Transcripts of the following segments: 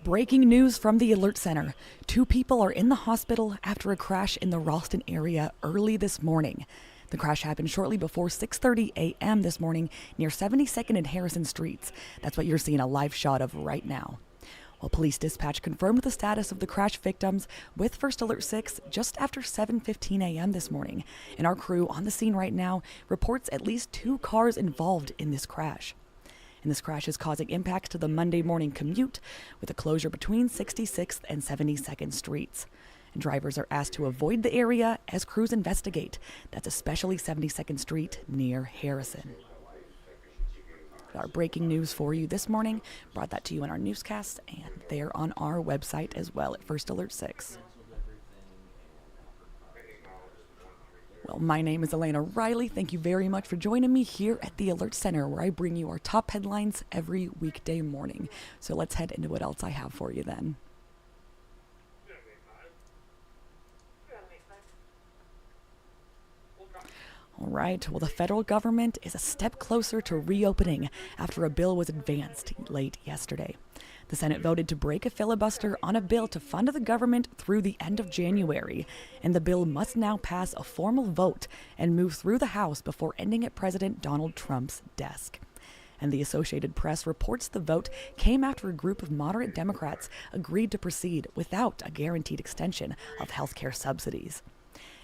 Breaking news from the Alert Center. 2 people are in the hospital after a crash in the Ralston area early this morning. The crash happened shortly before 6:30 a.m. this morning near 72nd and Harrison Streets. That's what you're seeing a live shot of right now. Well, police dispatch confirmed the status of the crash victims with First Alert 6 just after 7:15 a.m. this morning. And our crew on the scene right now reports at least 2 cars involved in this crash. And this crash is causing impacts to the Monday morning commute with a closure between 66th and 72nd Streets. And drivers are asked to avoid the area as crews investigate. That's especially 72nd Street near Harrison. Our breaking news for you this morning. Brought that to you in our newscast, and they're on our website as well at First Alert 6. Well, my name is Elena Riley. Thank you very much for joining me here at the Alert Center, where I bring you our top headlines every weekday morning. So let's head into what else I have for you then. All right, well, the federal government is a step closer to reopening after a bill was advanced late yesterday. The Senate voted to break a filibuster on a bill to fund the government through the end of January, and the bill must now pass a formal vote and move through the House before ending at President Donald Trump's desk. And the Associated Press reports the vote came after a group of moderate Democrats agreed to proceed without a guaranteed extension of health care subsidies.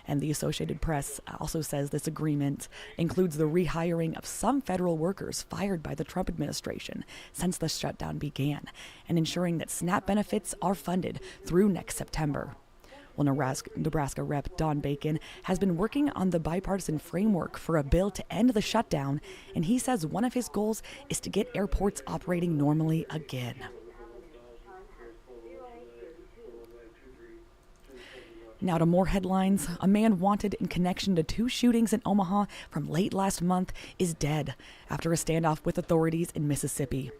And the Associated Press also says this agreement includes the rehiring of some federal workers fired by the Trump administration since the shutdown began, and ensuring that SNAP benefits are funded through next September. Well, Nebraska Rep. Don Bacon has been working on the bipartisan framework for a bill to end the shutdown, and he says one of his goals is to get airports operating normally again. Now to more headlines. A man wanted in connection to 2 shootings in Omaha from late last month is dead after a standoff with authorities in Mississippi.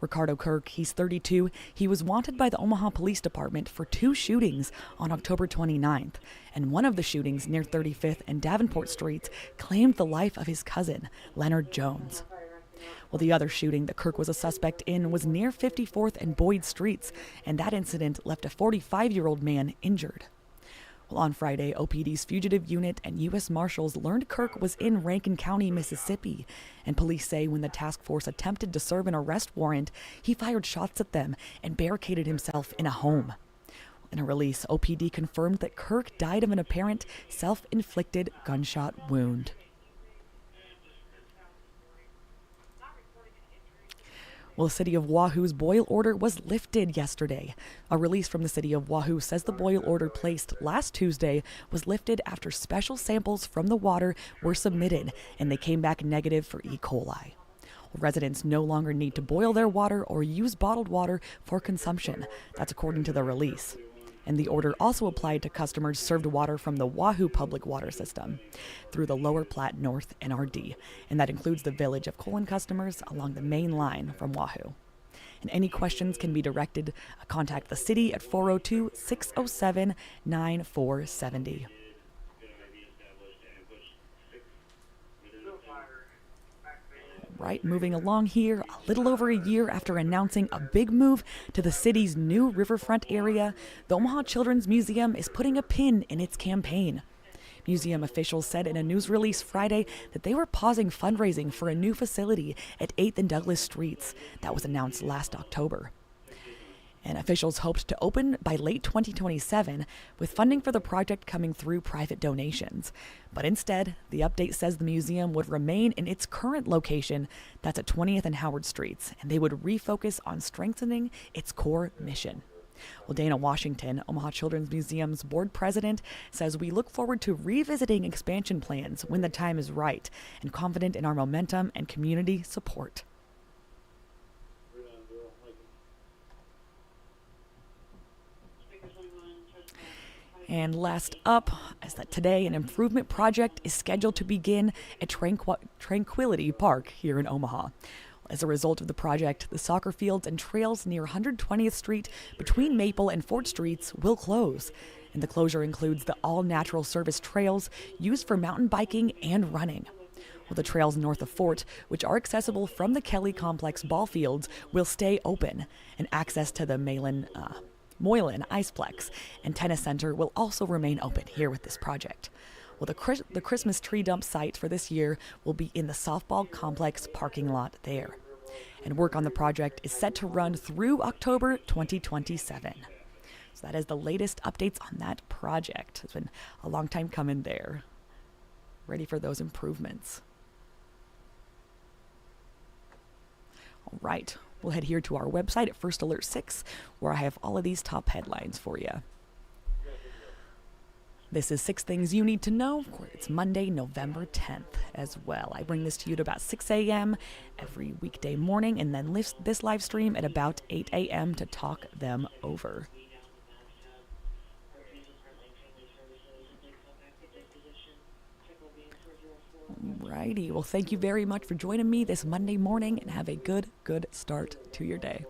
Ricardo Kirk, he's 32. He was wanted by the Omaha Police Department for 2 shootings on October 29th, and one of the shootings near 35th and Davenport Streets claimed the life of his cousin, Leonard Jones. Well, the other shooting that Kirk was a suspect in was near 54th and Boyd Streets, and that incident left a 45-year-old man injured. Well, on Friday, OPD's fugitive unit and U.S. Marshals learned Kirk was in Rankin County, Mississippi, and police say when the task force attempted to serve an arrest warrant, he fired shots at them and barricaded himself in a home. In a release, OPD confirmed that Kirk died of an apparent self-inflicted gunshot wound. Well, the city of Wahoo's boil order was lifted yesterday. A release from the city of Wahoo says the boil order placed last Tuesday was lifted after special samples from the water were submitted, and they came back negative for E. coli. Residents no longer need to boil their water or use bottled water for consumption. That's according to the release. And the order also applied to customers served water from the Wahoo public water system through the Lower Platte North NRD, and that includes the Village of Colon customers along the main line from Wahoo. And any questions can be directed, contact the city at 402-607-9470. Right, moving along here, a little over a year after announcing a big move to the city's new riverfront area, the Omaha Children's Museum is putting a pin in its campaign. Museum officials said in a news release Friday that they were pausing fundraising for a new facility at 8th and Douglas Streets that was announced last October. And officials hoped to open by late 2027, with funding for the project coming through private donations. But instead, the update says the museum would remain in its current location, that's at 20th and Howard Streets, and they would refocus on strengthening its core mission. Well, Dana Washington, Omaha Children's Museum's board president, says we look forward to revisiting expansion plans when the time is right, and confident in our momentum and community support. And last up is that today an improvement project is scheduled to begin at Tranquility Park here in Omaha. As a result of the project, the soccer fields and trails near 120th Street between Maple and Fort Streets will close. And the closure includes the all-natural service trails used for mountain biking and running. Well, the trails north of Fort, which are accessible from the Kelly Complex ball fields, will stay open, and access to the Moylan Iceplex and Tennis Center will also remain open here with this project. Well, the Christmas tree dump site for this year will be in the softball complex parking lot there. And work on the project is set to run through October 2027. So that is the latest updates on that project. It's been a long time coming there. Ready for those improvements. All right, we'll head here to our website at First Alert 6, where I have all of these top headlines for you. This is 6 Things You Need to Know. It's Monday, November 10th as well. I bring this to you at about 6 a.m. every weekday morning, and then list this live stream at about 8 a.m. to talk them over. Alrighty, well, thank you very much for joining me this Monday morning, and have a good start to your day.